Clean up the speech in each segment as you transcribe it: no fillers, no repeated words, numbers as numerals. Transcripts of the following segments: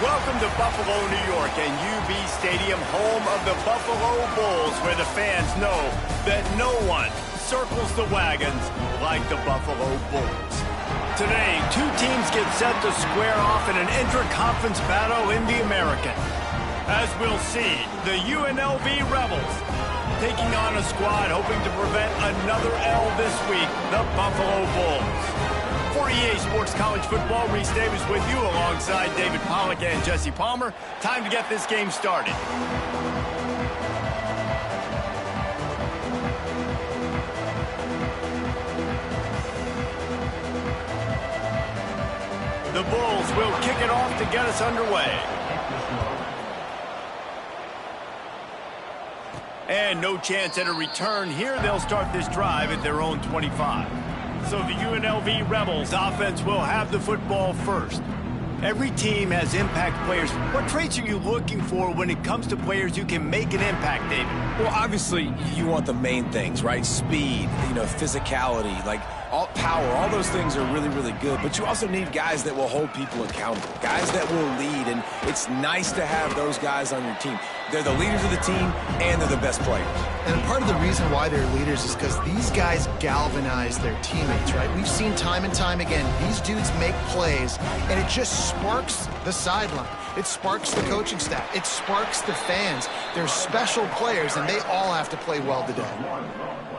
Welcome to Buffalo, New York, and UB Stadium, home of the Buffalo Bulls, where the fans know that no one circles the wagons like the Buffalo Bulls. Today, two teams get set to square off in an intra-conference battle in the American. As we'll see, the UNLV Rebels taking on a squad hoping to prevent another L this week, the Buffalo Bulls. For EA Sports College Football, Reese Davis with you alongside David Pollack and Jesse Palmer. Time to get this game started. The Bulls will kick it off to get us underway. And no chance at a return here. They'll start this drive at their own 25. So the UNLV Rebels offense will have the football first. Every team has impact players. What traits are you looking for when it comes to players who can make an impact, David? Well, obviously, you want the main things, right? Speed, physicality, all power, all those things are really, really good. But you also need guys that will hold people accountable, guys that will lead, and it's nice to have those guys on your team. They're the leaders of the team, and they're the best players. And part of the reason why they're leaders is because these guys galvanize their teammates, right? We've seen time and time again, these dudes make plays, and it just sparks the sideline. It sparks the coaching staff. It sparks the fans. They're special players, and they all have to play well today.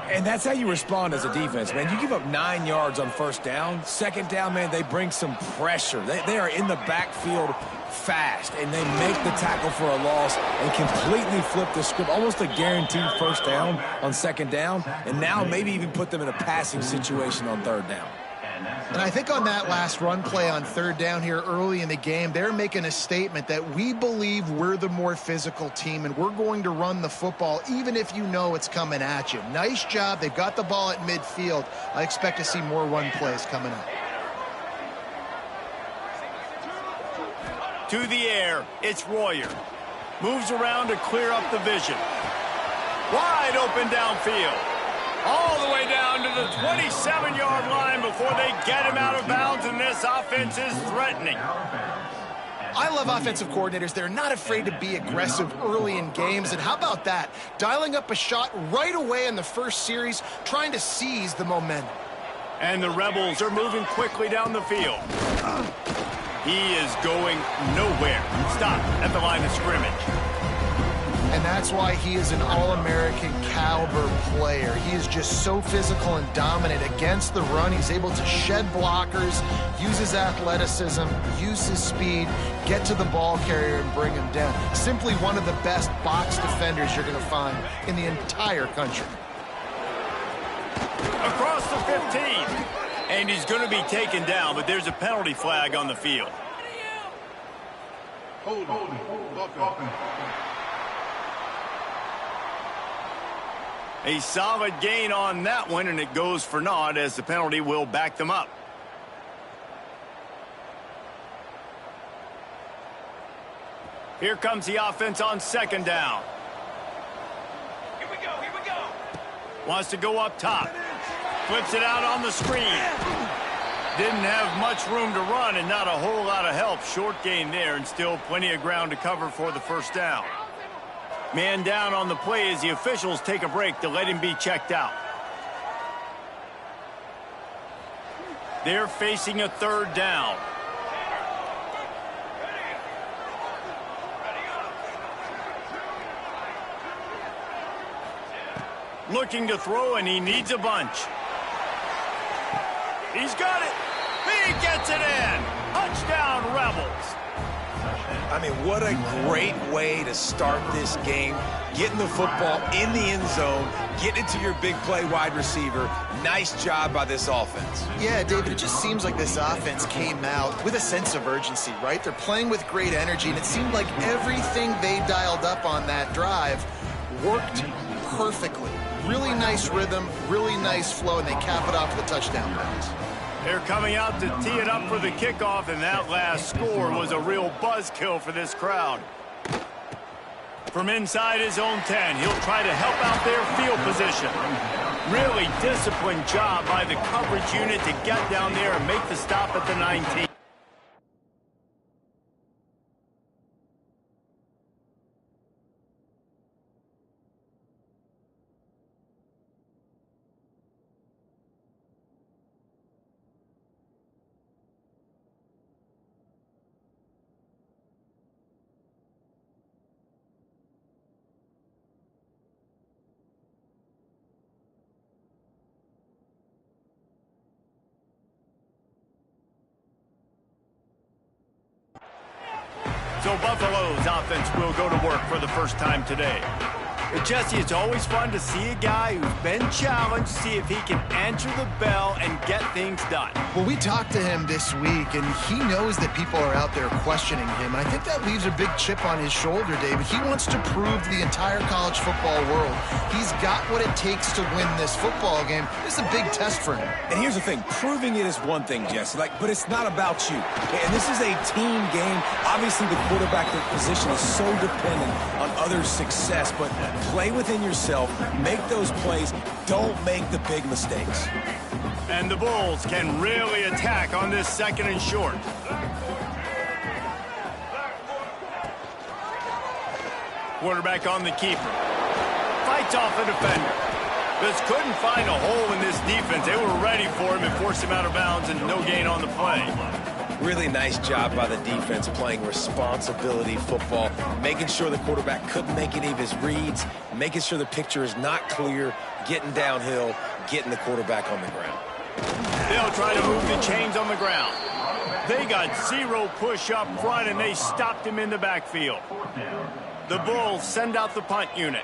And that's how you respond as a defense, man. You give up 9 yards on first down. Second down, man, they bring some pressure. They are in the backfield fast, and they make the tackle for a loss and completely flip the script. Almost a guaranteed first down on second down, and now maybe even put them in a passing situation on third down. And I think on that last run play on third down here early in the game, they're making a statement that we believe we're the more physical team and we're going to run the football even if you know it's coming at you. Nice job. They've got the ball at midfield. I expect to see more run plays coming up. To the air, it's Royer. Moves around to clear up the vision. Wide open downfield. All the way down to the 27-yard line before they get him out of bounds, and this offense is threatening. I love offensive coordinators. They're not afraid to be aggressive early in games. And how about that? Dialing up a shot right away in the first series, trying to seize the momentum. And the Rebels are moving quickly down the field. He is going nowhere. Stop at the line of scrimmage. And that's why he is an All-American caliber player. He is just so physical and dominant against the run. He's able to shed blockers, use his athleticism, use his speed, get to the ball carrier and bring him down. Simply one of the best box defenders you're going to find in the entire country. Across the 15. And he's going to be taken down, but there's a penalty flag on the field. Hold on. A solid gain on that one, and it goes for naught as the penalty will back them up. Here comes the offense on second down. Here we go. Wants to go up top. Flips it out on the screen. Didn't have much room to run and not a whole lot of help. Short gain there and still plenty of ground to cover for the first down. Man down on the play as the officials take a break to let him be checked out. They're facing a third down. Looking to throw, and he needs a bunch. He's got it. He gets it in. Touchdown, Rebels. I mean, what a great way to start this game. Getting the football in the end zone, getting it to your big play wide receiver. Nice job by this offense. Yeah, David, it just seems like this offense came out with a sense of urgency, right? They're playing with great energy, and it seemed like everything they dialed up on that drive worked perfectly. Really nice rhythm, really nice flow, and they cap it off with a touchdown pass. They're coming out to tee it up for the kickoff, and that last score was a real buzzkill for this crowd. From inside his own 10, he'll try to help out their field position. Really disciplined job by the coverage unit to get down there and make the stop at the 19. So Buffalo's offense will go to work for the first time today. But Jesse, it's always fun to see a guy who's been challenged, see if he can answer the bell and get things done. Well, we talked to him this week, and he knows that people are out there questioning him, and I think that leaves a big chip on his shoulder, David. He wants to prove to the entire college football world he's got what it takes to win this football game. This is a big test for him. And here's the thing, proving it is one thing, Jesse, but it's not about you. And this is a team game. Obviously, the quarterback position is so dependent on others' success, but play within yourself, make those plays, don't make the big mistakes. And the Bulls can really attack on this 2nd and short. Quarterback on the keeper. Fights off a defender. Just couldn't find a hole in this defense. They were ready for him and forced him out of bounds, and no gain on the play. Really nice job by the defense playing responsibility football, making sure the quarterback couldn't make any of his reads, making sure the picture is not clear, getting downhill, getting the quarterback on the ground. They'll try to move the chains on the ground. They got 0 push up front, and they stopped him in the backfield. The Bulls send out the punt unit.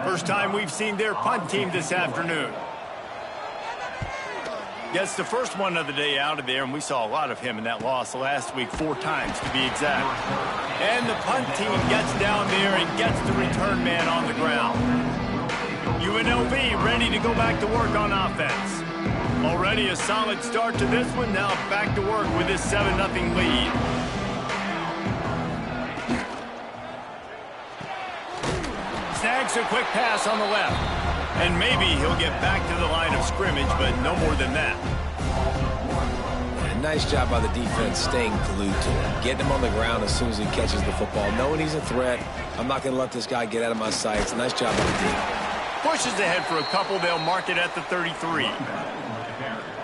First time we've seen their punt team this afternoon. Gets the first one of the day out of there, and we saw a lot of him in that loss last week, 4 times to be exact. And the punt team gets down there and gets the return man on the ground. UNLV ready to go back to work on offense. Already a solid start to this one, now back to work with this 7-0 lead. Snags a quick pass on the left. And maybe he'll get back to the line of scrimmage, but no more than that. And nice job by the defense staying glued to him, getting him on the ground as soon as he catches the football, knowing he's a threat. I'm not going to let this guy get out of my sights. Nice job by the team. Pushes ahead for a couple. They'll mark it at the 33.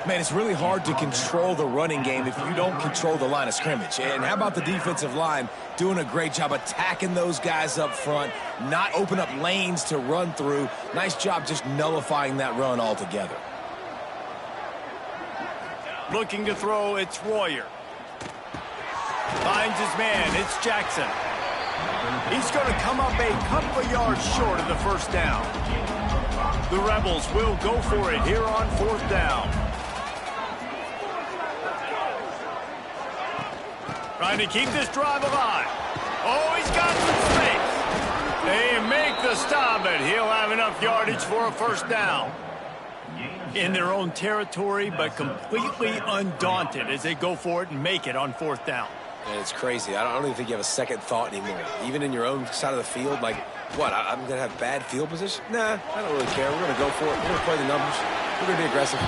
Man, it's really hard to control the running game if you don't control the line of scrimmage. And how about the defensive line doing a great job attacking those guys up front, not open up lanes to run through. Nice job just nullifying that run altogether. Looking to throw, it's Royer. Finds his man, it's Jackson. He's going to come up a couple of yards short of the first down. The Rebels will go for it here on 4th down. Trying to keep this drive alive. Oh, he's got some space. They make the stop, but he'll have enough yardage for a first down. In their own territory, but completely undaunted as they go for it and make it on 4th down. And it's crazy. I don't even think you have a second thought anymore. Even in your own side of the field, like, what, I'm going to have bad field position? Nah, I don't really care. We're going to go for it. We're going to play the numbers. We're going to be aggressive.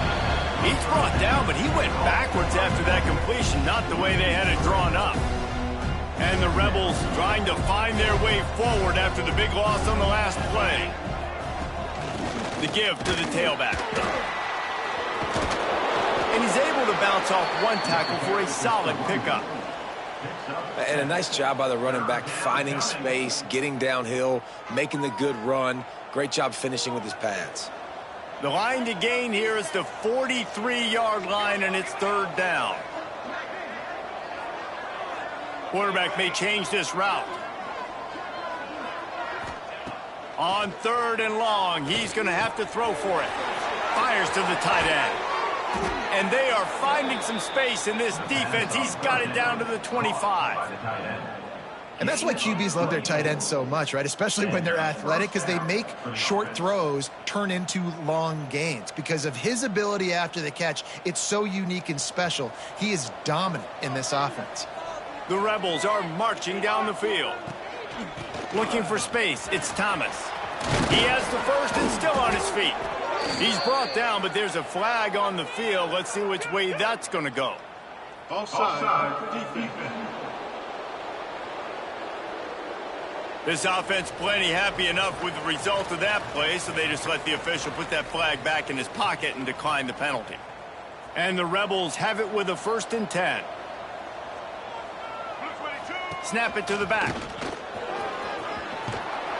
He's brought down, but he went backwards after that completion, not the way they had it drawn up. And the Rebels trying to find their way forward after the big loss on the last play. The give to the tailback. And he's able to bounce off one tackle for a solid pickup. And a nice job by the running back, finding space, getting downhill, making the good run. Great job finishing with his pads. The line to gain here is the 43-yard line, and it's 3rd down. Quarterback may change this route. On 3rd and long, he's going to have to throw for it. Fires to the tight end. And they are finding some space in this defense. He's got it down to the 25. And that's why QBs love their tight ends so much, right? Especially when they're athletic, because they make short throws turn into long gains. Because of his ability after the catch, it's so unique and special. He is dominant in this offense. The Rebels are marching down the field. Looking for space, it's Thomas. He has the first and still on his feet. He's brought down, but there's a flag on the field. Let's see which way that's going to go. Offside. Defense. This offense plenty happy enough with the result of that play, so they just let the official put that flag back in his pocket and decline the penalty. And the Rebels have it with a 1st and 10. Snap it to the back.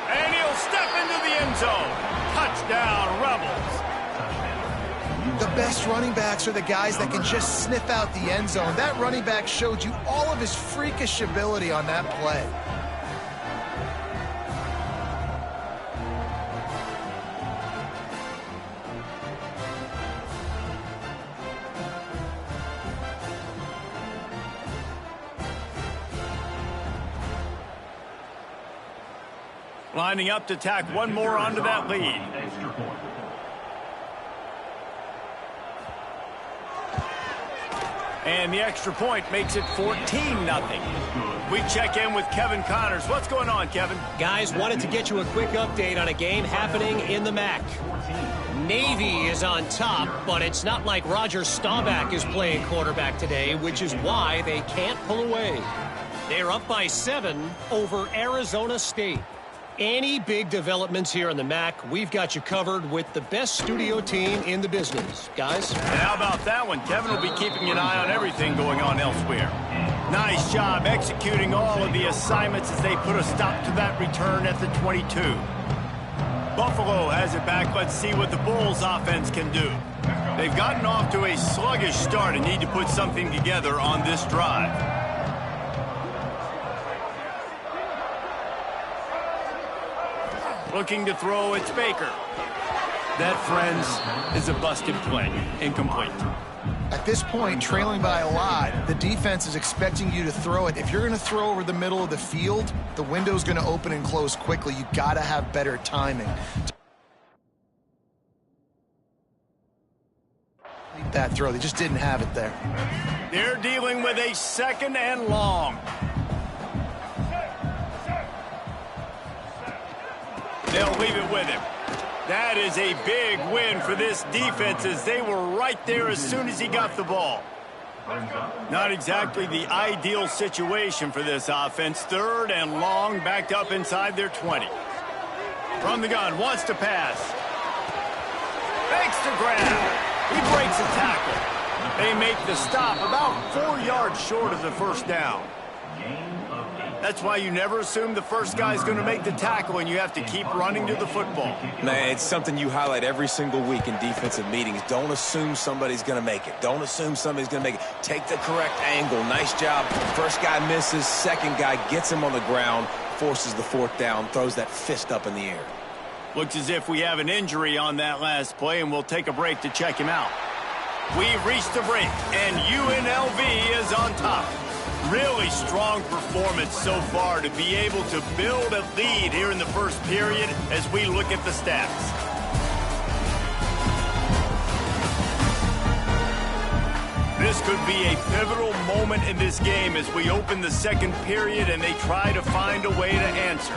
And he'll step into the end zone. Touchdown, Rebels. The best running backs are the guys that can just sniff out the end zone. That running back showed you all of his freakish ability on that play. Lining up to tack one more onto that lead. And the extra point makes it 14-0. We check in with Kevin Connors. What's going on, Kevin? Guys, wanted to get you a quick update on a game happening in the MAC. Navy is on top, but it's not like Roger Staubach is playing quarterback today, which is why they can't pull away. They're up by 7 over Arizona State. Any big developments here in the MAC, we've got you covered with the best studio team in the business. Guys? And how about that one? Kevin will be keeping an eye on everything going on elsewhere. Nice job executing all of the assignments as they put a stop to that return at the 22. Buffalo has it back. Let's see what the Bulls offense can do. They've gotten off to a sluggish start and need to put something together on this drive. Looking to throw, it's Baker. That, friends, is a busted play. Incomplete. At this point, trailing by a lot, the defense is expecting you to throw it. If you're going to throw over the middle of the field, the window's going to open and close quickly. You got to have better timing. That throw, they just didn't have it there. They're dealing with a 2nd and long. They'll leave it with him. That is a big win for this defense as they were right there as soon as he got the ball. Not exactly the ideal situation for this offense. 3rd and long, backed up inside their 20. From the gun, wants to pass. Fakes to grab. He breaks a tackle. They make the stop about 4 yards short of the first down. That's why you never assume the first guy's going to make the tackle, and you have to keep running to the football. Man, it's something you highlight every single week in defensive meetings. Don't assume somebody's going to make it. Don't assume somebody's going to make it. Take the correct angle. Nice job. First guy misses. Second guy gets him on the ground, forces the 4th down, throws that fist up in the air. Looks as if we have an injury on that last play, and we'll take a break to check him out. We've reached the break, and UNLV is on top. Really strong performance so far to be able to build a lead here in the first period as we look at the stats. This could be a pivotal moment in this game as we open the 2nd period and they try to find a way to answer.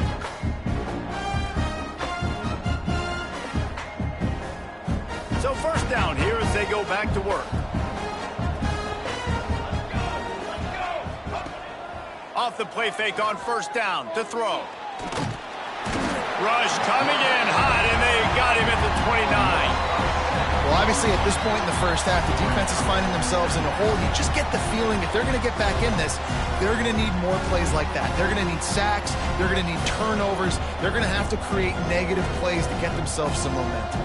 So 1st down here as they go back to work. Off the play fake on 1st down to throw. Rush coming in hot, and they got him at the 29. Well, obviously, at this point in the first half, the defense is finding themselves in a hole. You just get the feeling if they're going to get back in this, they're going to need more plays like that. They're going to need sacks. They're going to need turnovers. They're going to have to create negative plays to get themselves some momentum.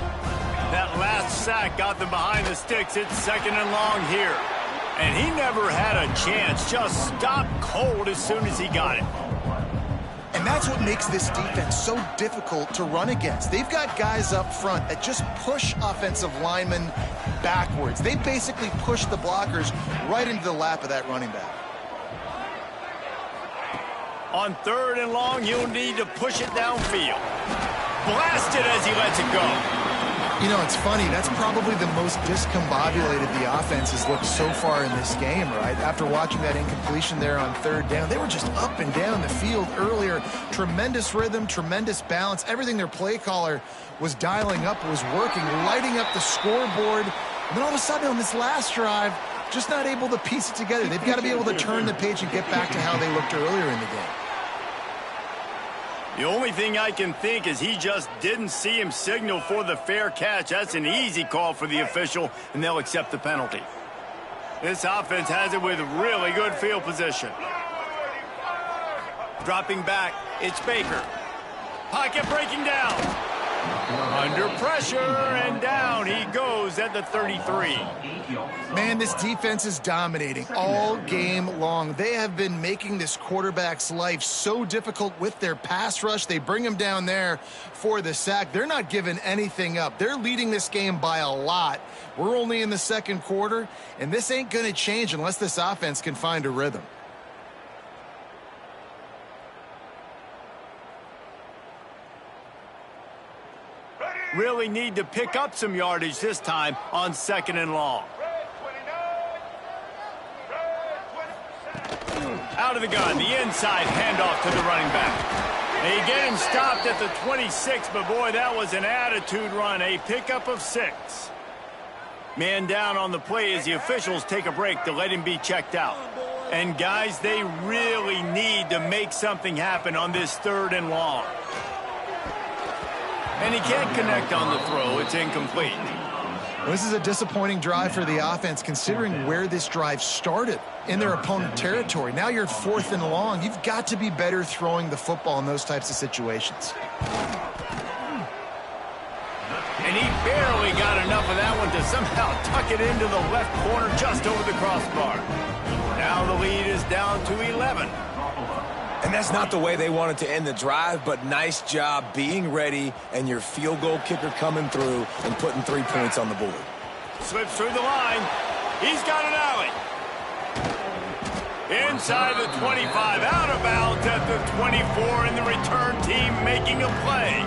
That last sack got them behind the sticks. It's 2nd and long here. And he never had a chance, just stopped cold as soon as he got it. And that's what makes this defense so difficult to run against. They've got guys up front that just push offensive linemen backwards. They basically push the blockers right into the lap of that running back. On 3rd and long, you'll need to push it downfield. Blasted as he lets it go. You know, it's funny. That's probably the most discombobulated the offense has looked so far in this game, right? After watching that incompletion there on 3rd down, they were just up and down the field earlier. Tremendous rhythm, tremendous balance. Everything their play caller was dialing up was working, lighting up the scoreboard. And then all of a sudden on this last drive, just not able to piece it together. They've got to be able to turn the page and get back to how they looked earlier in the game. The only thing I can think is he just didn't see him signal for the fair catch. That's an easy call for the official, and they'll accept the penalty. This offense has it with really good field position. Dropping back, it's Baker. Pocket breaking down. Under pressure, and down he goes at the 33. Man, this defense is dominating all game long. They have been making this quarterback's life so difficult with their pass rush. They bring him down there for the sack. They're not giving anything up. They're leading this game by a lot. We're only in the second quarter, and this ain't going to change unless this offense can find a rhythm. Really need to pick up some yardage this time on 2nd and long. Out of the gun, the inside handoff to the running back. They get him stopped at the 26, but boy, that was an attitude run, a pickup of 6. Man down on the play as the officials take a break to let him be checked out. And guys, they really need to make something happen on this 3rd and long. And he can't connect on the throw. It's incomplete. This is a disappointing drive for the offense, considering where this drive started in their opponent territory. Now you're at 4th and long. You've got to be better throwing the football in those types of situations. And he barely got enough of that one to somehow tuck it into the left corner just over the crossbar. Now the lead is down to 11. And that's not the way they wanted to end the drive, but nice job being ready and your field goal kicker coming through and putting 3 points on the board. Slips through the line. He's got an alley. Inside the 25, out of bounds at the 24, and the return team making a play.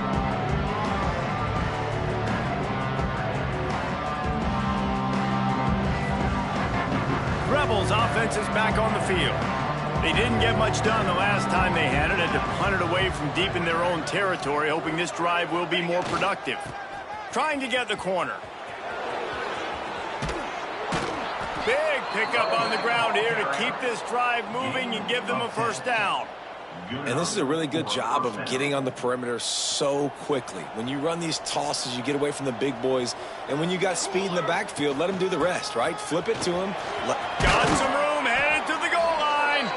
Rebels offense is back on the field. They didn't get much done the last time they had it. Had to punt it away from deep in their own territory, hoping this drive will be more productive. Trying to get the corner. Big pickup on the ground here to keep this drive moving and give them a 1st down. And this is a really good job of getting on the perimeter so quickly. When you run these tosses, you get away from the big boys. And when you got speed in the backfield, let them do the rest, right? Flip it to them. Got some room, headed to the goal line.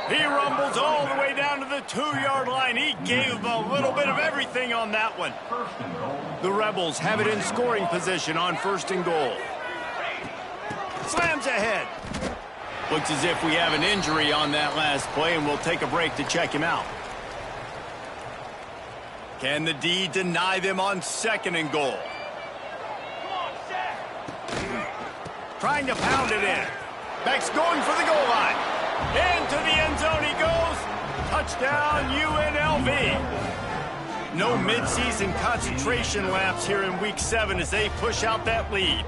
He rumbles all the way down to the 2-yard line. He gave a little bit of everything on that one. The Rebels have it in scoring position on 1st and goal. Slams ahead. Looks as if we have an injury on that last play, and we'll take a break to check him out. Can the D deny them on 2nd and goal? Trying to pound it in. Beck's going for the goal line. Into the end zone he goes. Touchdown, UNLV. No midseason concentration laps here in Week 7 as they push out that lead.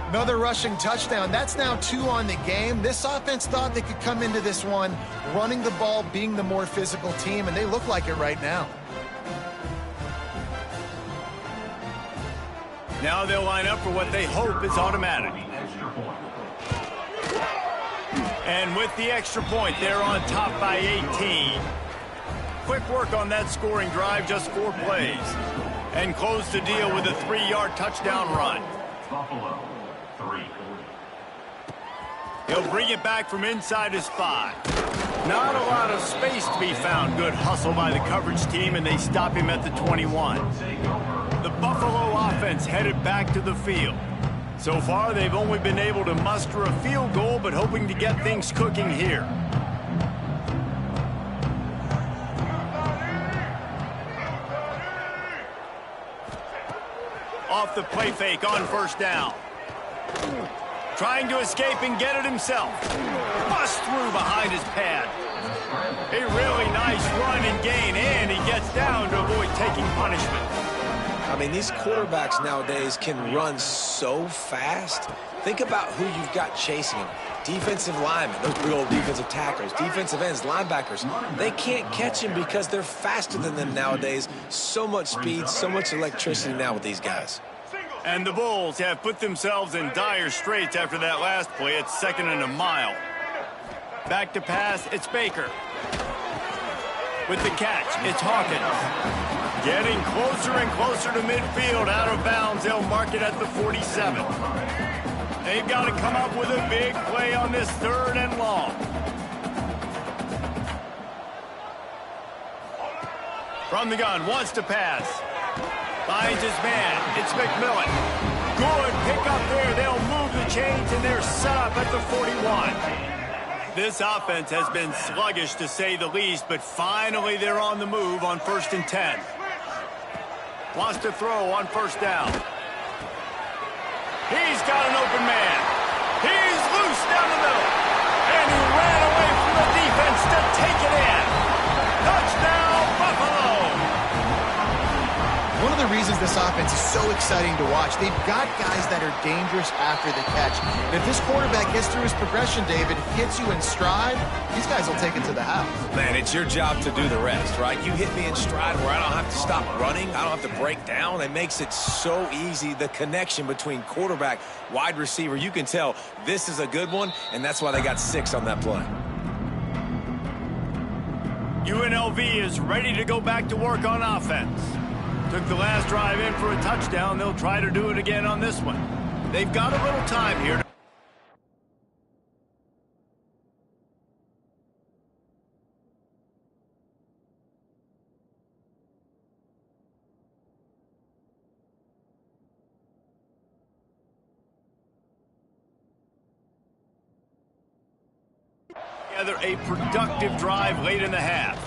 Another rushing touchdown. That's now 2 on the game. This offense thought they could come into this one running the ball, being the more physical team, and they look like it right now. Now they'll line up for what they hope is automatic. And with the extra point, they're on top by 18. Quick work on that scoring drive, just 4 plays. And close the deal with a 3-yard touchdown run. Buffalo, 3. He'll bring it back from inside his 5. Not a lot of space to be found. Good hustle by the coverage team, and they stop him at the 21. The Buffalo offense headed back to the field. So far, they've only been able to muster a field goal, but hoping to get things cooking here. Off the play fake on 1st down. Trying to escape and get it himself. Bust through behind his pad. A really nice run and gain, and he gets down to avoid taking punishment. I mean, these quarterbacks nowadays can run so fast. Think about who you've got chasing them. Defensive linemen, those big old defensive tackles, defensive ends, linebackers. They can't catch him because they're faster than them nowadays. So much speed, so much electricity now with these guys. And the Bulls have put themselves in dire straits after that last play. It's 2nd and a mile. Back to pass, it's Baker. With the catch, it's Hawkins. Getting closer and closer to midfield. Out of bounds, they'll mark it at the 47. They've got to come up with a big play on this 3rd and long. From the gun, wants to pass. Finds his man. It's McMillan. Good pickup there. They'll move the chains, and they're set up at the 41. This offense has been sluggish, to say the least, but finally they're on the move on 1st and 10. Wants to throw on 1st down. He's got an open man. He's loose down the middle. And he ran away from the defense to take it in. Touchdown, Buffalo! One of the reasons this offense is so exciting to watch, they've got guys that are dangerous after the catch. And if this quarterback gets through his progression, David, hits you in stride, these guys will take it to the house. Man, it's your job to do the rest, right? You hit me in stride where I don't have to stop running. I don't have to break down. It makes it so easy, the connection between quarterback, wide receiver. You can tell this is a good one, and that's why they got 6 on that play. UNLV is ready to go back to work on offense. Took the last drive in for a touchdown. They'll try to do it again on this one. They've got a little time here. Together a productive drive late in the half.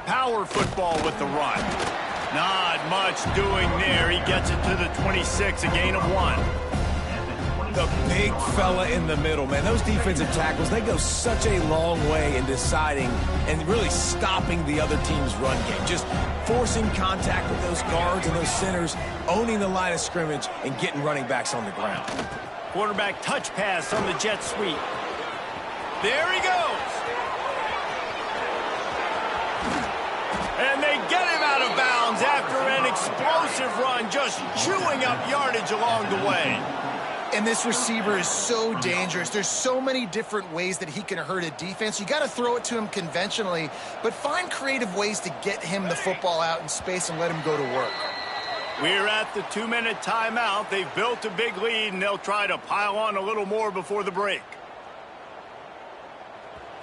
Power football with the run. Not much doing there. He gets it to the 26, a gain of 1. The big fella in the middle, man. Those defensive tackles, they go such a long way in deciding and really stopping the other team's run game. Just forcing contact with those guards and those centers, owning the line of scrimmage, and getting running backs on the ground. Quarterback touch pass on the jet sweep. There he goes. And they get him out of bounds after an explosive run, just chewing up yardage along the way. And this receiver is so dangerous. There's so many different ways that he can hurt a defense. You got to throw it to him conventionally, but find creative ways to get him the football out in space and let him go to work. We're at the 2-minute timeout. They've built a big lead, and they'll try to pile on a little more before the break.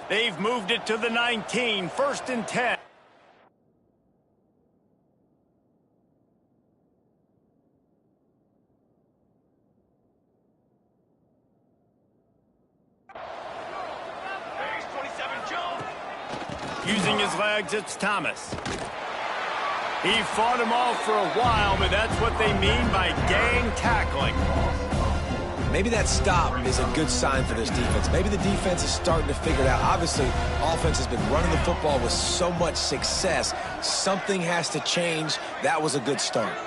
They've moved it to the 19, 1st and 10. Using his legs, it's Thomas. He fought him off for a while, but that's what they mean by gang tackling. Maybe that stop is a good sign for this defense. Maybe the defense is starting to figure it out. Obviously, offense has been running the football with so much success. Something has to change. That was a good start.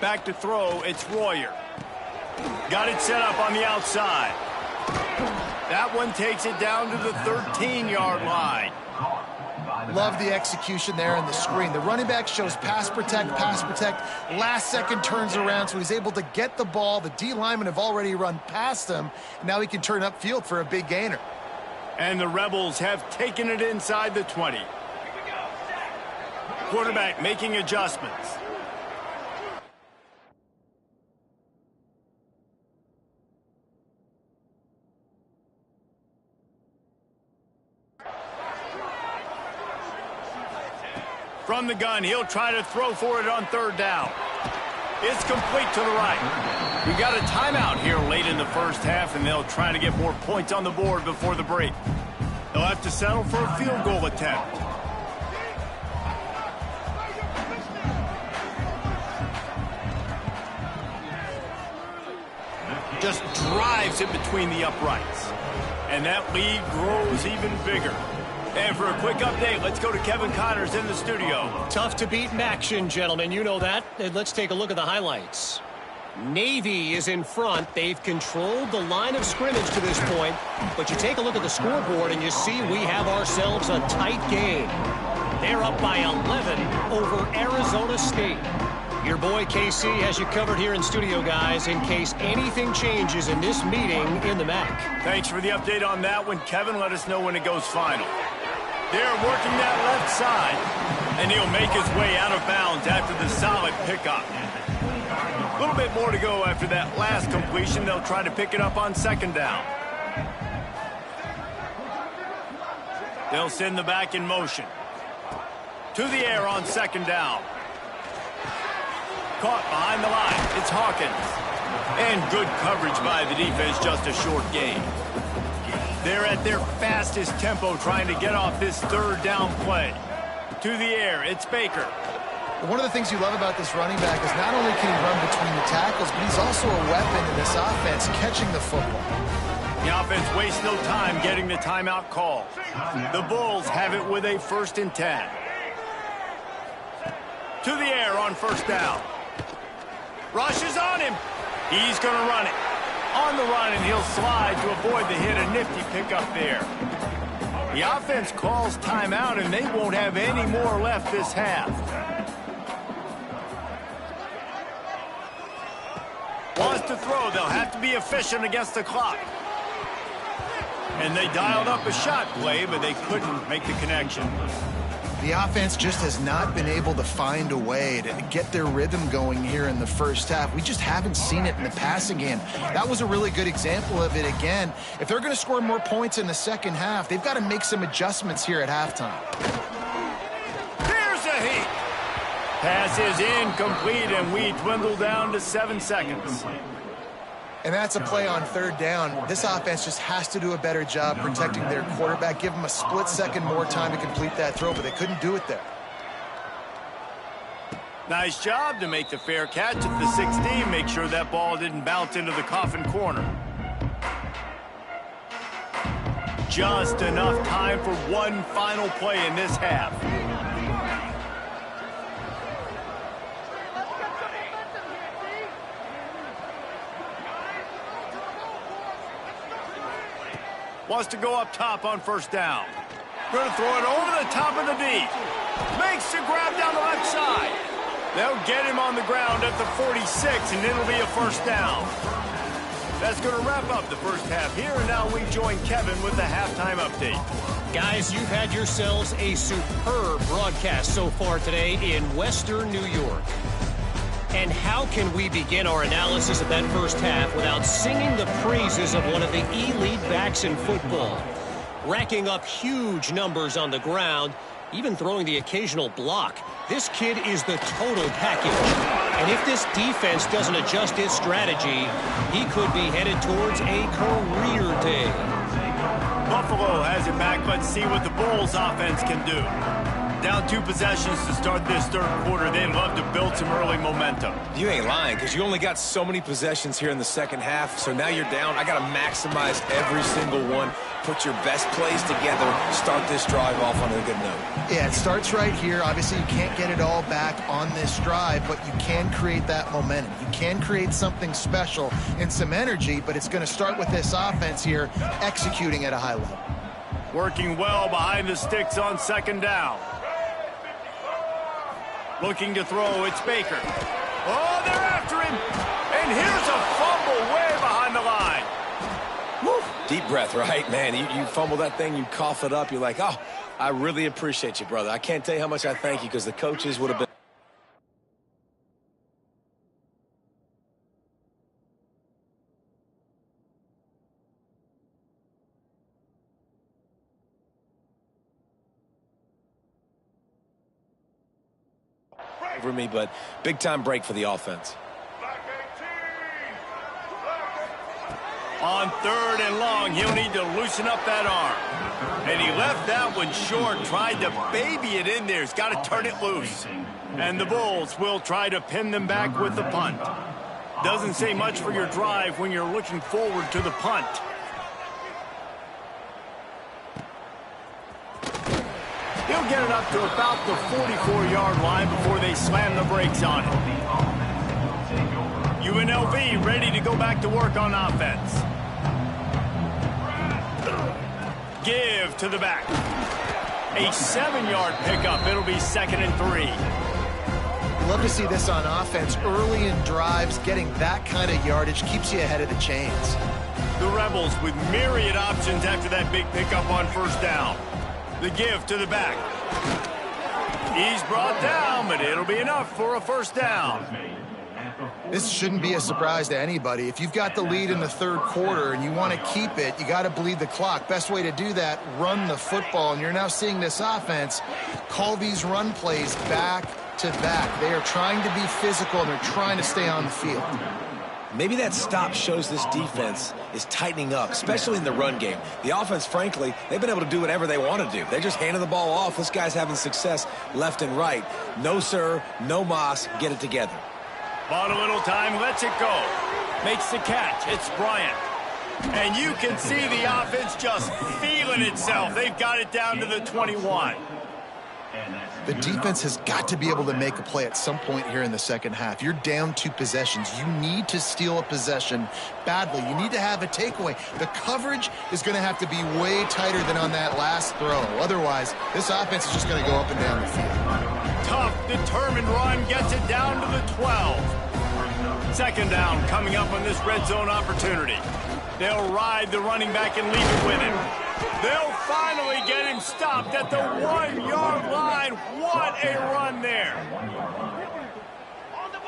Back to throw, it's Royer. Got it set up on the outside. That one takes it down to the 13-yard line. Love the execution there in the screen. The running back shows pass protect, last second turns around, so he's able to get the ball. The D linemen have already run past him. Now he can turn upfield for a big gainer. And the Rebels have taken it inside the 20. Quarterback making adjustments. From the gun, he'll try to throw for it on 3rd down. It's complete to the right. We got a timeout here late in the first half, and they'll try to get more points on the board before the break. They'll have to settle for a field goal attempt. Just drives it between the uprights. And that lead grows even bigger. And for a quick update, let's go to Kevin Connors in the studio. Tough to beat in action, gentlemen. You know that. And let's take a look at the highlights. Navy is in front. They've controlled the line of scrimmage to this point. But you take a look at the scoreboard, and you see we have ourselves a tight game. They're up by 11 over Arizona State. Your boy KC has you covered here in studio, guys, in case anything changes in this meeting in the MAC. Thanks for the update on that one, Kevin. Let us know when it goes final. They're working that left side, and he'll make his way out of bounds after the solid pickup. A little bit more to go after that last completion. They'll try to pick it up on second down. They'll send the back in motion. To the air on second down. Caught behind the line. It's Hawkins. And good coverage by the defense, just a short gain. They're at their fastest tempo trying to get off this third down play. To the air, it's Baker. One of the things you love about this running back is not only can he run between the tackles, but he's also a weapon in this offense, catching the football. The offense wastes no time getting the timeout call. The Bulls have it with a 1st and 10. To the air on first down. Rush is on him. He's going to run it. On the run, and he'll slide to avoid the hit. A nifty pickup there. The offense calls timeout, and they won't have any more left this half. Wants to throw. They'll have to be efficient against the clock. And they dialed up a shot play, but they couldn't make the connection. The offense just has not been able to find a way to get their rhythm going here in the first half. We just haven't seen it in the passing game. That was a really good example of it again. If they're going to score more points in the second half, they've got to make some adjustments here at halftime. Here's a heat. Pass is incomplete, and we dwindle down to 7 seconds. And that's a play on third down. This offense just has to do a better job protecting their quarterback. Give them a split second more time to complete that throw, but they couldn't do it there. Nice job to make the fair catch at the 16. Make sure that ball didn't bounce into the coffin corner. Just enough time for one final play in this half. Wants to go up top on first down. Going to throw it over the top of the D. Makes the grab down the left side. They'll get him on the ground at the 46, and it'll be a first down. That's going to wrap up the first half here, and now we join Kevin with the halftime update. Guys, you've had yourselves a superb broadcast so far today in Western New York. And how can we begin our analysis of that first half without singing the praises of one of the elite backs in football? Racking up huge numbers on the ground, even throwing the occasional block. This kid is the total package. And if this defense doesn't adjust its strategy, he could be headed towards a career day. Buffalo has it back. Let's see what the Bulls offense can do. Down 2 possessions to start this third quarter. They'd love to build some early momentum. You ain't lying, because you only got so many possessions here in the second half, so now you're down. I got to maximize every single one. Put your best plays together. Start this drive off on a good note. Yeah, it starts right here. Obviously, you can't get it all back on this drive, but you can create that momentum. You can create something special and some energy, but it's going to start with this offense here executing at a high level. Working well behind the sticks on second down. Looking to throw, it's Baker. Oh, they're after him. And here's a fumble way behind the line. Woo. Deep breath, right, man? You fumble that thing, you cough it up. You're like, oh, I really appreciate you, brother. I can't tell you how much I thank you, because the coaches would have been. Over me, but big time break for the offense. On third and long, he'll need to loosen up that arm. And he left that one short, tried to baby it in there. He's got to turn it loose. And the Bulls will try to pin them back with the punt. Doesn't say much for your drive when you're looking forward to the punt. He'll get it up to about the 44-yard line before they slam the brakes on it. UNLV ready to go back to work on offense. Give to the back. A 7-yard pickup. It'll be 2nd and 3. Love to see this on offense. Early in drives, getting that kind of yardage keeps you ahead of the chains. The Rebels with myriad options after that big pickup on first down. The give to the back. He's brought down, but it'll be enough for a first down. This shouldn't be a surprise to anybody. If you've got the lead in the third quarter and you want to keep it, you got to bleed the clock. Best way to do that, run the football. And you're now seeing this offense call these run plays back to back. They are trying to be physical, and they're trying to stay on the field. Maybe that stop shows this defense is tightening up, especially in the run game. The offense, frankly, they've been able to do whatever they want to do. They're just handing the ball off. This guy's having success left and right. No, sir, no mas, get it together. Bought a little time, lets it go. Makes the catch, it's Bryant. And you can see the offense just feeling itself. They've got it down to the 21. The defense has got to be able to make a play at some point here in the second half. You're down 2 possessions. You need to steal a possession badly. You need to have a takeaway. The coverage is going to have to be way tighter than on that last throw. Otherwise, this offense is just going to go up and down the field. Tough, determined run gets it down to the 12. Second down coming up on this red zone opportunity. They'll ride the running back and leave it with him. They'll finally get him stopped at the 1-yard line. What a run there.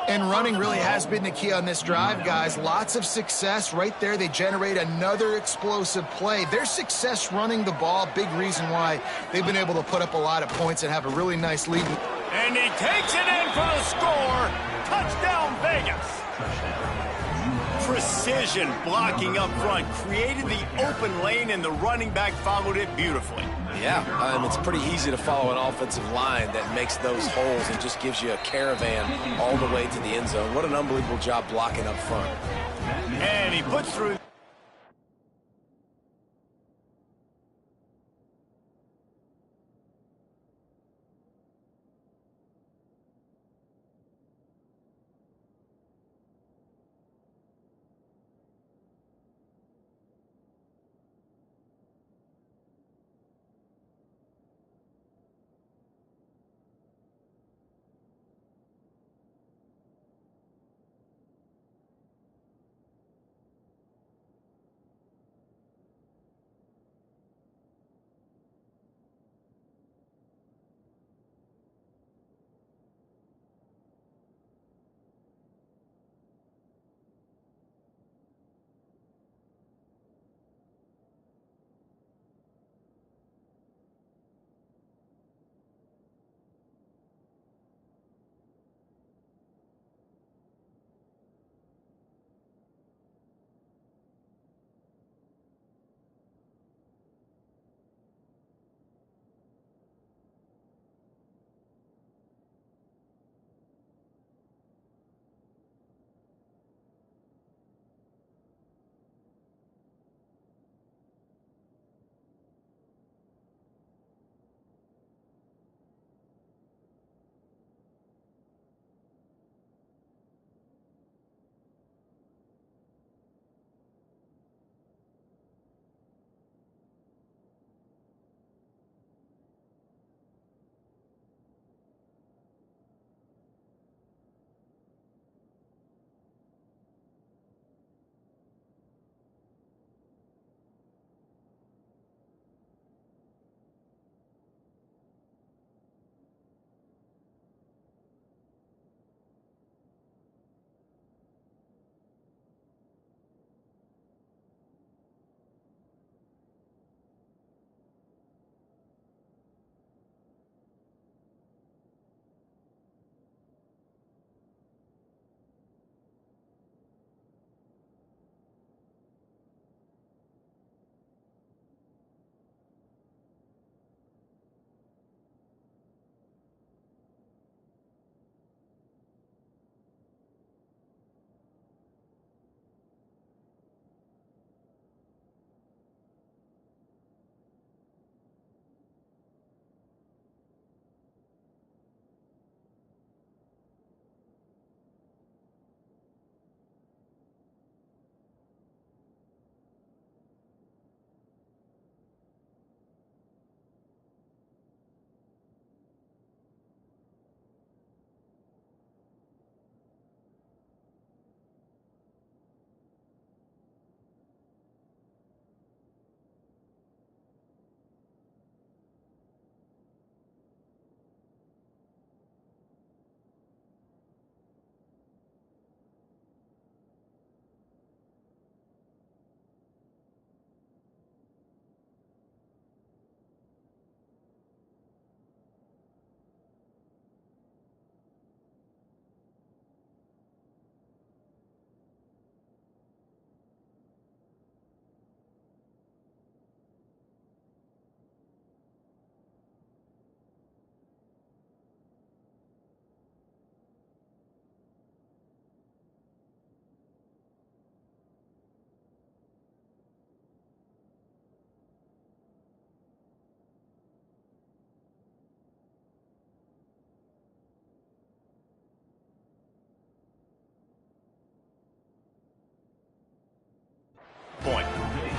And running really has been the key on this drive, guys. Lots of success right there. They generate another explosive play. Their success running the ball, big reason why they've been able to put up a lot of points and have a really nice lead. And he takes it in for the score. Touchdown, Vegas. Precision blocking up front created the open lane, and the running back followed it beautifully. Yeah, it's pretty easy to follow an offensive line that makes those holes and just gives you a caravan all the way to the end zone. What an unbelievable job blocking up front. And he puts through.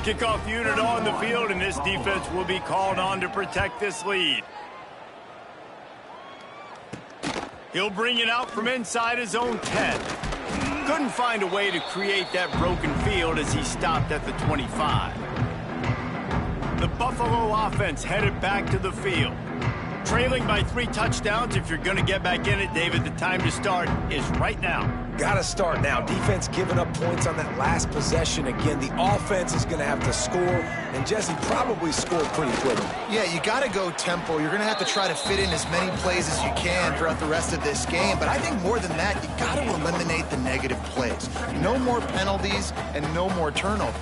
Kickoff unit on the field, and this defense will be called on to protect this lead. He'll bring it out from inside his own 10. Couldn't find a way to create that broken field as he stopped at the 25. The Buffalo offense headed back to the field. Trailing by 3 touchdowns. If you're going to get back in it, David, the time to start is right now. Got to start now. Defense giving up points on that last possession. Again, the offense is going to have to score, and Jesse probably scored pretty quickly. Yeah, you got to go tempo. You're going to have to try to fit in as many plays as you can throughout the rest of this game. But I think more than that, you got to eliminate the negative plays. No more penalties and no more turnovers.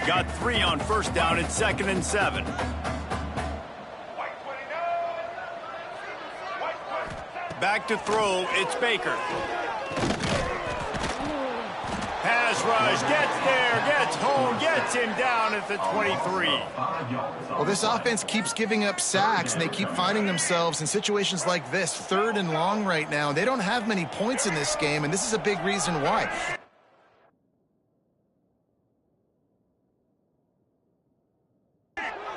Got 3 on first down at 2nd and 7. Back to throw, it's Baker. Pass rush, gets there, gets home, gets him down at the 23. Well, this offense keeps giving up sacks, and they keep finding themselves in situations like this, 3rd and long right now. They don't have many points in this game, and this is a big reason why.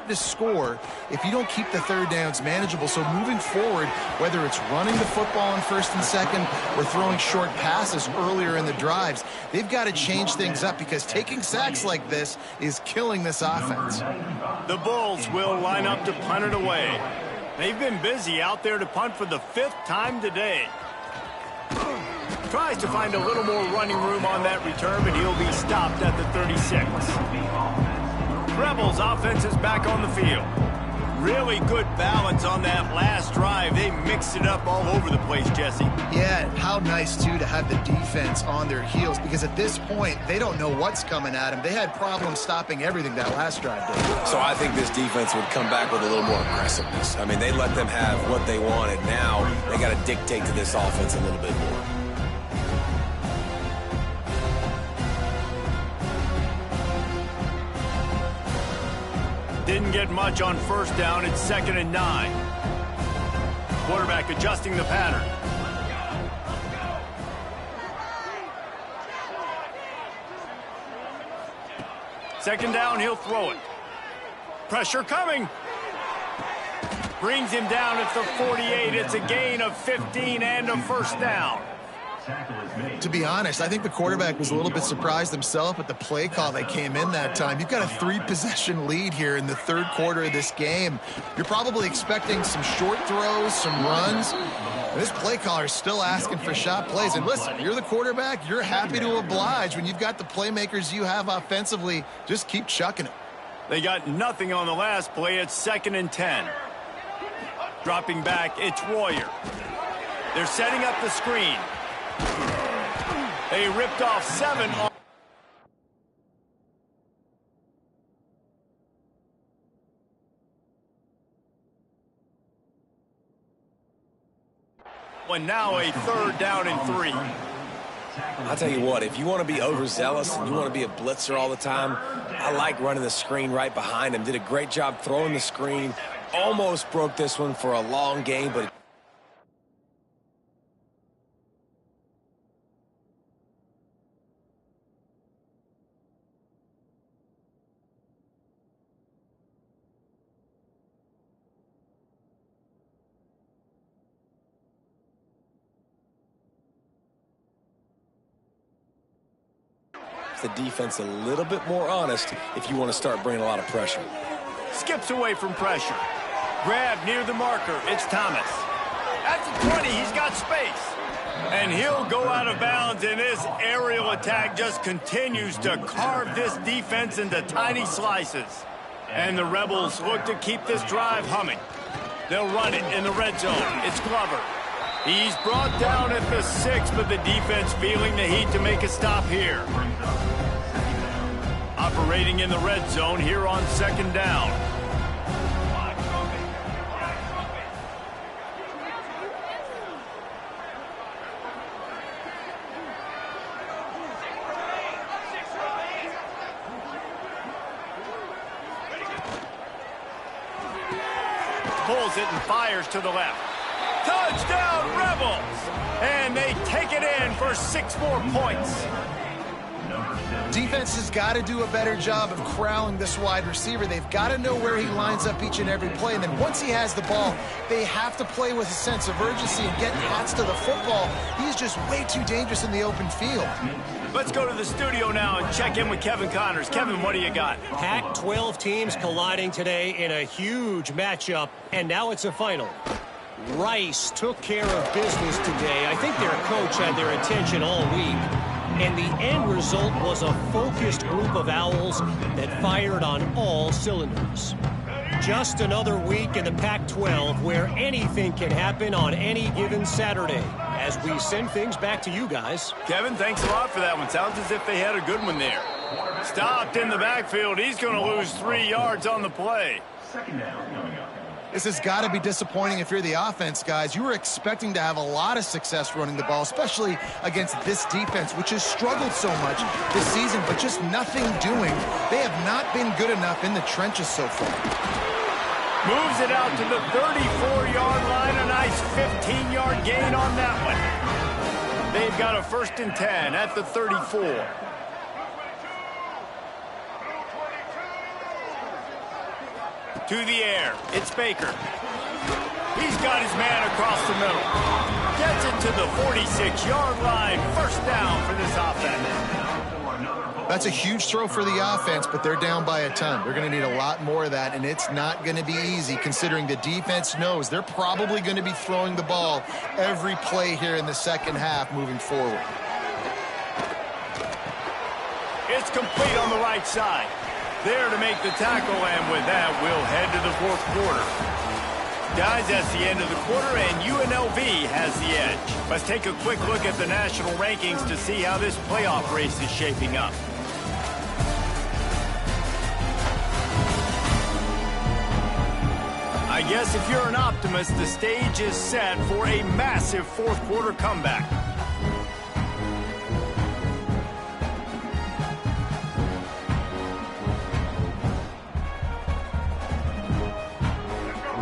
To score if you don't keep the 3rd downs manageable. So moving forward, whether it's running the football on 1st and 2nd or throwing short passes earlier in the drives, they've got to change things up because taking sacks like this is killing this offense. The Bulls will line up to punt it away. They've been busy out there to punt for the 5th time today. Tries to find a little more running room on that return, but he'll be stopped at the 36. Rebels offense is back on the field. Really good balance on that last drive. They mixed it up all over the place, Jesse. Yeah, how nice, too, to have the defense on their heels because at this point, they don't know what's coming at them. They had problems stopping everything that last drive did. So I think this defense would come back with a little more aggressiveness. I mean, they let them have what they wanted. Now they got to dictate to this offense a little bit more. Didn't get much on first down. It's 2nd and 9. Quarterback adjusting the pattern. Second down, he'll throw it. Pressure coming. Brings him down at the 48. It's a gain of 15 and a first down. To be honest, I think the quarterback was a little bit surprised himself at the play call that came in that time. You've got a 3-possession lead here in the 3rd quarter of this game. You're probably expecting some short throws, some runs. And this play caller is still asking for shot plays. And listen, you're the quarterback. You're happy to oblige. When you've got the playmakers you have offensively, just keep chucking it. They got nothing on the last play. It's 2nd and 10. Dropping back, it's Royer. They're setting up the screen. They ripped off 7 on now a 3rd down and 3. I'll tell you what, if you want to be overzealous and you want to be a blitzer all the time, I like running the screen right behind him. Did a great job throwing the screen. Almost broke this one for a long game, but the defense a little bit more honest if you want to start bringing a lot of pressure. Skips away from pressure. Grab near the marker. It's Thomas. At the 20, he's got space. And he'll go out of bounds, and this aerial attack just continues to carve this defense into tiny slices. And the Rebels look to keep this drive humming. They'll run it in the red zone. It's Glover. He's brought down at the 6, but the defense feeling the heat to make a stop here. Operating in the red zone here on 2nd down. Pulls it and fires to the left. Touchdown, Rebels! And they take it in for 6 more points. Defense has got to do a better job of corralling this wide receiver. They've got to know where he lines up each and every play. And then once he has the ball, they have to play with a sense of urgency and get hats to the football. He's just way too dangerous in the open field. Let's go to the studio now and check in with Kevin Connors. Kevin, what do you got? Pac-12 teams colliding today in a huge matchup, and now it's a final. Rice took care of business today. I think their coach had their attention all week. And the end result was a focused group of Owls that fired on all cylinders. Just another week in the Pac-12 where anything can happen on any given Saturday. As we send things back to you guys. Kevin, thanks a lot for that one. Sounds as if they had a good one there. Stopped in the backfield. He's going to lose 3 yards on the play. Second down coming up. This has got to be disappointing if you're the offense, guys. You were expecting to have a lot of success running the ball, especially against this defense, which has struggled so much this season, but just nothing doing. They have not been good enough in the trenches so far. Moves it out to the 34-yard line. A nice 15-yard gain on that one. They've got a 1st and 10 at the 34. To the air, it's Baker. He's got his man across the middle. Gets it to the 46-yard line. 1st down for this offense. That's a huge throw for the offense, but they're down by a ton. They're going to need a lot more of that, and it's not going to be easy considering the defense knows they're probably going to be throwing the ball every play here in the second half moving forward. It's complete on the right side. There to make the tackle, and with that, we'll head to the 4th quarter. Guys, that's the end of the quarter, and UNLV has the edge. Let's take a quick look at the national rankings to see how this playoff race is shaping up. I guess if you're an optimist, the stage is set for a massive 4th quarter comeback.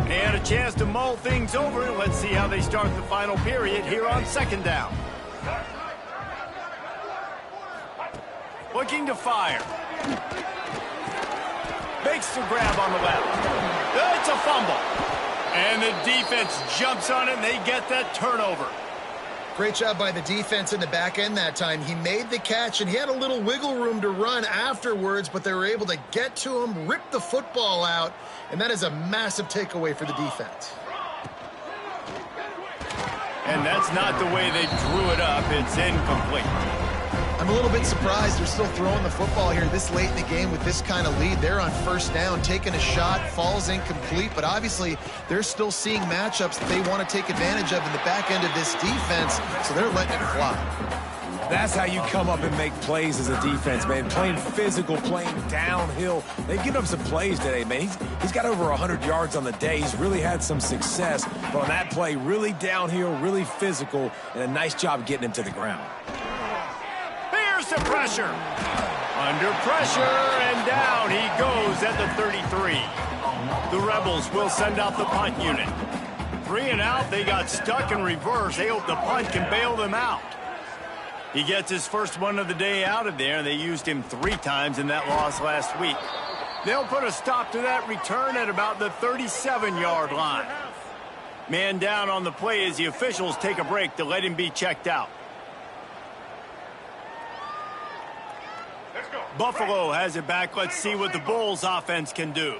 And a chance to mull things over. Let's see how they start the final period here on 2nd down. Looking to fire. Makes the grab on the left. It's a fumble. And the defense jumps on it, and they get that turnover. Great job by the defense in the back end that time. He made the catch, and he had a little wiggle room to run afterwards, but they were able to get to him, rip the football out, and that is a massive takeaway for the defense. And that's not the way they drew it up. It's incomplete. I'm a little bit surprised they're still throwing the football here this late in the game with this kind of lead. They're on 1st down, taking a shot, falls incomplete, but obviously they're still seeing matchups that they want to take advantage of in the back end of this defense, so they're letting it fly. That's how you come up and make plays as a defense, man. Playing physical, playing downhill. They've given up some plays today, man. He's got over 100 yards on the day. He's really had some success, but on that play, really downhill, really physical, and a nice job getting him to the ground. The pressure. Under pressure, and down he goes at the 33. The Rebels will send out the punt unit. 3 and out, they got stuck in reverse. They hope the punt can bail them out. He gets his first one of the day out of there. They used him 3 times in that loss last week. They'll put a stop to that return at about the 37-yard line. Man down on the play as the officials take a break to let him be checked out. Buffalo has it back. Let's see what the Bulls offense can do.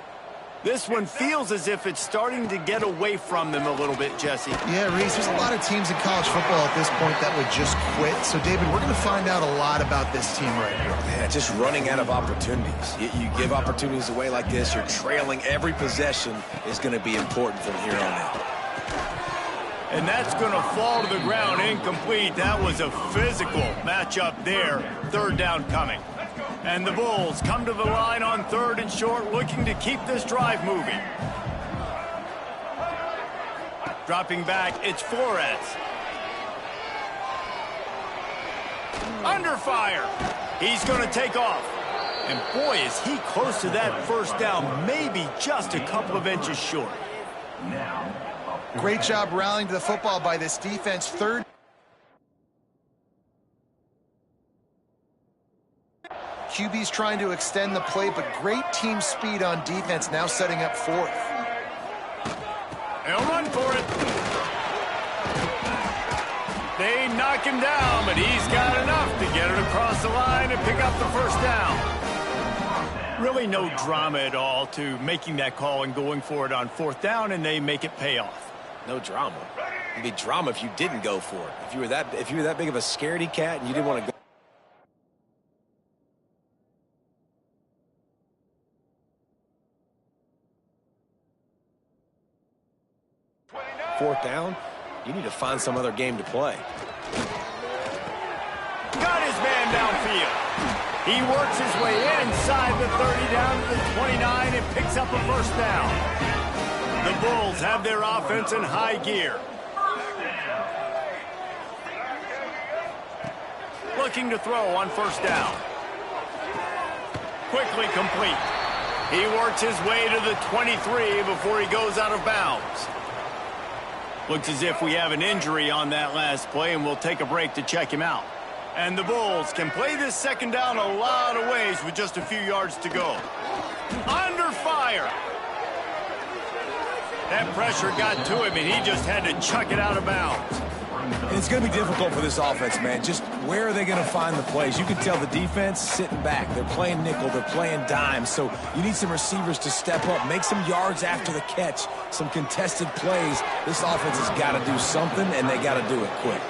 This one feels as if it's starting to get away from them a little bit, Jesse. Yeah, Reese, there's a lot of teams in college football at this point that would just quit. So, David, we're going to find out a lot about this team right here. Yeah, just running out of opportunities. You give opportunities away like this, you're trailing every possession is going to be important from here on out. And that's going to fall to the ground incomplete. That was a physical matchup there. 3rd down coming. And the Bulls come to the line on 3rd and short, looking to keep this drive moving. Dropping back, it's Flores. Under fire. He's going to take off. And boy, is he close to that 1st down, maybe just a couple of inches short. Great job rallying to the football by this defense. 3rd QB's trying to extend the play, but great team speed on defense, now setting up fourth. They'll run for it. They knock him down, but he's got enough to get it across the line and pick up the first down. Really no drama at all to making that call and going for it on fourth down, and they make it pay off. No drama. It'd be drama if you didn't go for it. If you were that big of a scaredy cat and you didn't want to go fourth down, you need to find some other game to play. Got his man downfield. He works his way inside the 30 down to the 29 and picks up a first down. The Bulls have their offense in high gear. Looking to throw on first down. Quickly complete. He works his way to the 23 before he goes out of bounds. Looks as if we have an injury on that last play, and we'll take a break to check him out. And the Bulls can play this second down a lot of ways with just a few yards to go. Under fire. That pressure got to him, and he just had to chuck it out of bounds. And it's going to be difficult for this offense, man. Just where are they going to find the plays? You can tell the defense sitting back. They're playing nickel. They're playing dime. So you need some receivers to step up, make some yards after the catch, some contested plays. This offense has got to do something, and they got to do it quick.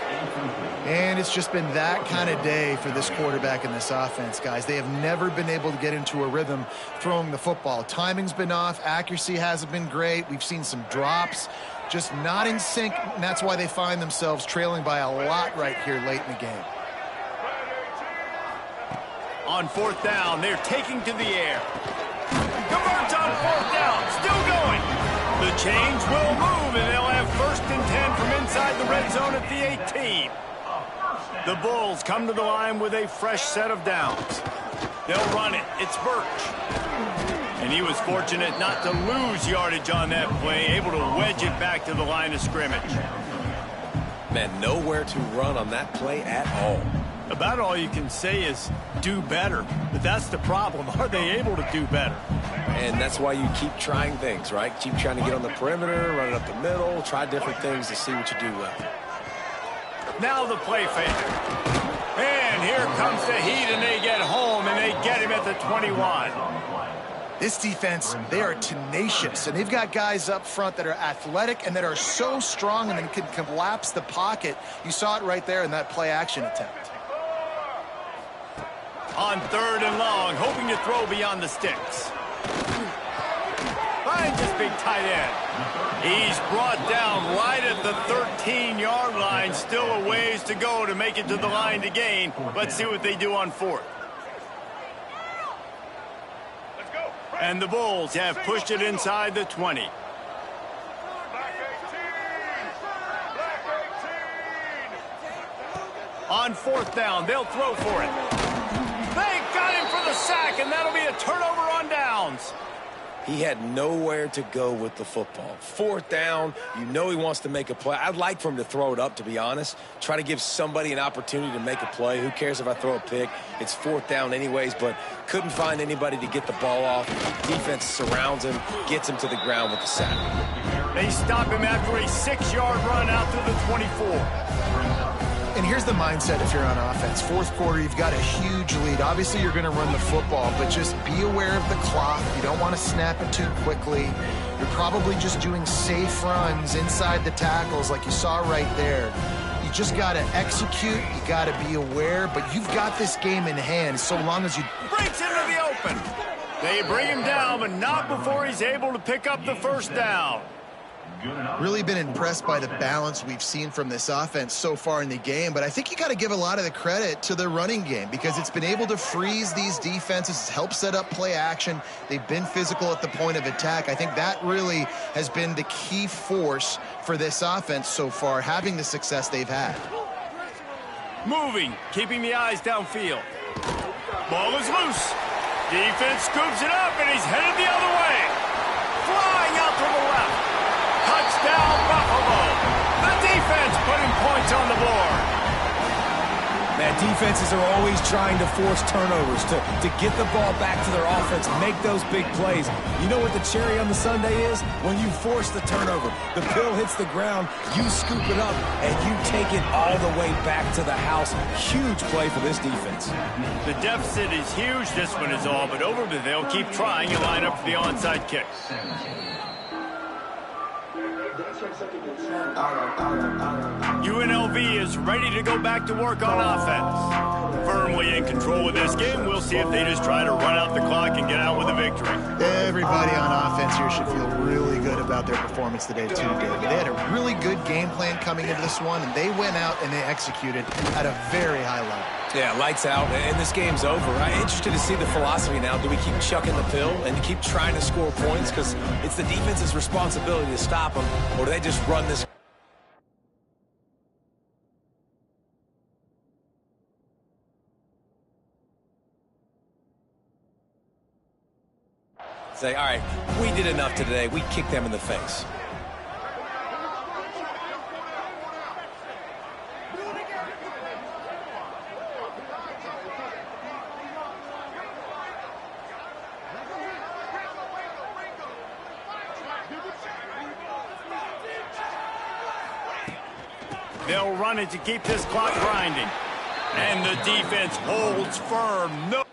And it's just been that kind of day for this quarterback and this offense, guys. They have never been able to get into a rhythm throwing the football. Timing's been off. Accuracy hasn't been great. We've seen some drops. Just not in sync, and that's why they find themselves trailing by a lot right here late in the game. On fourth down, they're taking to the air. Converts on fourth down, still going. The chains will move, and they'll have first and 10 from inside the red zone at the 18. The Bulls come to the line with a fresh set of downs. They'll run it. It's Birch. And he was fortunate not to lose yardage on that play, able to wedge it back to the line of scrimmage. Man, nowhere to run on that play at all. About all you can say is do better. But that's the problem. Are they able to do better? And that's why you keep trying things, right? Keep trying to get on the perimeter, run it up the middle, try different things to see what you do well. Now the play fake. And here comes the heat, and they get home, and they get him at the 21. This defense, they are tenacious, and they've got guys up front that are athletic and that are so strong and then can collapse the pocket. You saw it right there in that play-action attempt. On third and long, hoping to throw beyond the sticks. Finds this big tight end. He's brought down right at the 13-yard line. Still a ways to go to make it to the line to gain. Let's see what they do on fourth. And the Bulls have pushed it inside the 20. On fourth down, they'll throw for it. They got him for the sack, and that'll be a turnover on downs. He had nowhere to go with the football. Fourth down, you know he wants to make a play. I'd like for him to throw it up, to be honest. Try to give somebody an opportunity to make a play. Who cares if I throw a pick? It's fourth down anyways, but couldn't find anybody to get the ball off. Defense surrounds him, gets him to the ground with the sack. They stop him after a 6-yard run out to the 24. And here's the mindset if you're on offense. Fourth quarter, you've got a huge lead. Obviously, you're going to run the football, but just be aware of the clock. You don't want to snap it too quickly. You're probably just doing safe runs inside the tackles like you saw right there. You just got to execute. You got to be aware, but you've got this game in hand so long as you... Breaks into the open. They bring him down, but not before he's able to pick up the first down. Really been impressed by the balance we've seen from this offense so far in the game, but I think you got to give a lot of the credit to the running game because it's been able to freeze these defenses, help set up play action. They've been physical at the point of attack. I think that really has been the key force for this offense so far, having the success they've had. Moving, keeping the eyes downfield. Ball is loose. Defense scoops it up, and he's headed the other way. Flying out to the left. Touchdown, Buffalo. The defense putting points on the board. Yeah, defenses are always trying to force turnovers, to get the ball back to their offense, make those big plays. You know what the cherry on the sundae is? When you force the turnover, the pill hits the ground, you scoop it up, and you take it all the way back to the house. Huge play for this defense. The deficit is huge. This one is all but over, but they'll keep trying and line up for the onside kick. UNLV is ready to go back to work on offense. Firmly in control of this game. We'll see if they just try to run out the clock and get out with a victory. Everybody on offense here should feel really good about their performance today, too, David. They had a really good game plan coming into this one, and they went out and they executed at a very high level. Yeah, lights out, and this game's over. I'm interested to see the philosophy now. Do we keep chucking the pill and keep trying to score points? Because it's the defense's responsibility to stop them, or do they just run this? Say, all right, we did enough today. We kicked them in the face. They'll run it to keep this clock grinding. And the defense holds firm. No.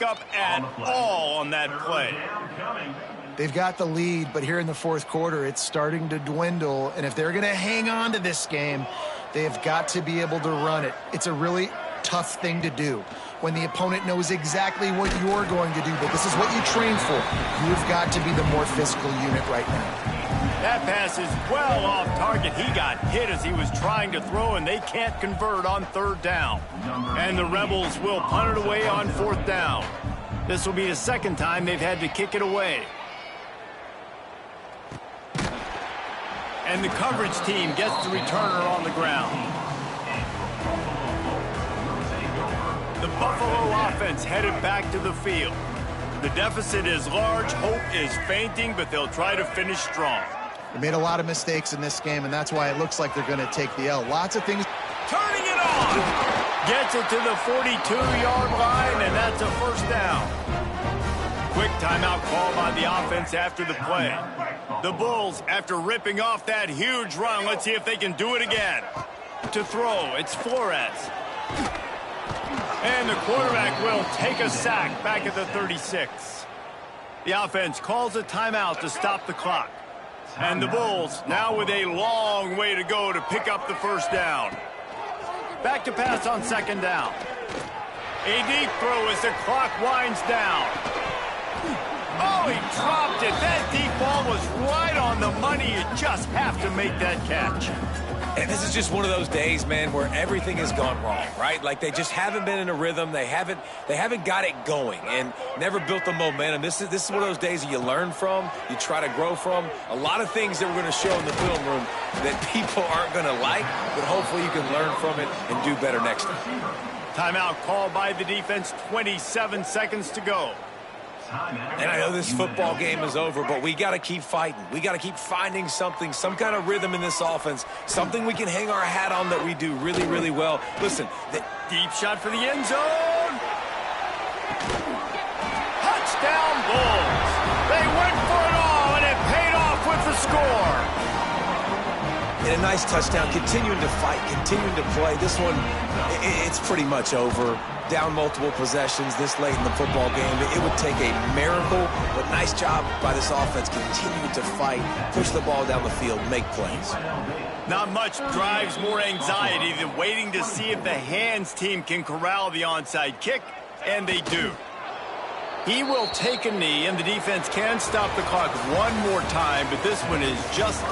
Up and all on that play. They've got the lead, but here in the fourth quarter, it's starting to dwindle. And if they're going to hang on to this game, they've got to be able to run it. It's a really tough thing to do when the opponent knows exactly what you're going to do, but this is what you train for. You've got to be the more physical unit right now. That pass is well off target. He got hit as he was trying to throw, and they can't convert on third down. And the Rebels will punt it away on fourth down. This will be the second time they've had to kick it away. And the coverage team gets the returner on the ground. The Buffalo offense headed back to the field. The deficit is large. Hope is fainting, but they'll try to finish strong. They made a lot of mistakes in this game, and that's why it looks like they're going to take the L. Lots of things. Turning it on! Gets it to the 42-yard line, and that's a first down. Quick timeout call by the offense after the play. The Bulls, after ripping off that huge run, let's see if they can do it again. To throw, it's Flores. And the quarterback will take a sack back at the 36. The offense calls a timeout to stop the clock. And the Bulls now with a long way to go to pick up the first down. Back to pass on second down. A deep throw as the clock winds down. Oh, he dropped it. That deep ball was right on the money. You just have to make that catch. And this is just one of those days, man, where everything has gone wrong, right? Like they just haven't been in a rhythm. They haven't got it going and never built the momentum. This is one of those days that you learn from, you try to grow from. A lot of things that we're going to show in the film room that people aren't going to like, but hopefully you can learn from it and do better next time. Timeout called by the defense, 27 seconds to go. And I know this football game is over, but we got to keep fighting. We got to keep finding something, some kind of rhythm in this offense, something we can hang our hat on that we do really, really well. Listen, the deep shot for the end zone. Touchdown Bulls. They went for it all, and it paid off with the score. And a nice touchdown, continuing to fight, continuing to play. This one, it's pretty much over. Down multiple possessions this late in the football game. It would take a miracle, but nice job by this offense continuing to fight, push the ball down the field, make plays. Not much drives more anxiety than waiting to see if the hands team can corral the onside kick, and they do. He will take a knee, and the defense can stop the clock one more time, but this one is just the